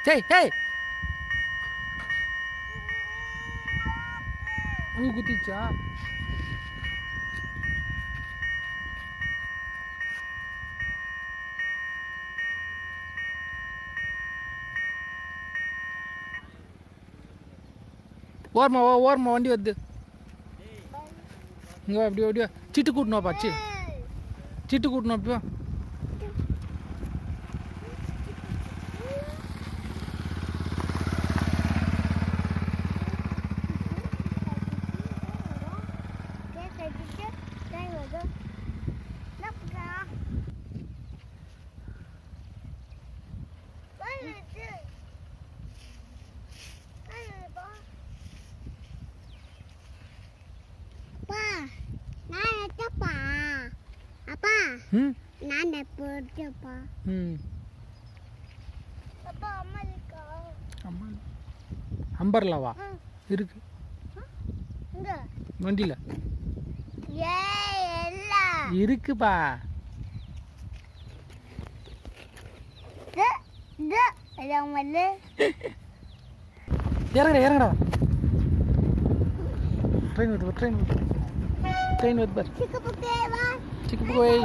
சரி ஹேய் அங்கே குத்திச்சா ஓரமா வண்டி வருது இங்கே அப்படியே சிட்டு கூட்டணும்ப்பா சிட்டு கூட்டணும் அப்படியா அப்பா நான் போட்டப்பா அப்பா அம்மா இருக்கா அம்மா அம்பர்லாவா இருக்கு இங்க வண்டியில் இல்ல இருக்குப்பா இறங்கடா ட்ரெயின் வருது பார் சிக்கு போய்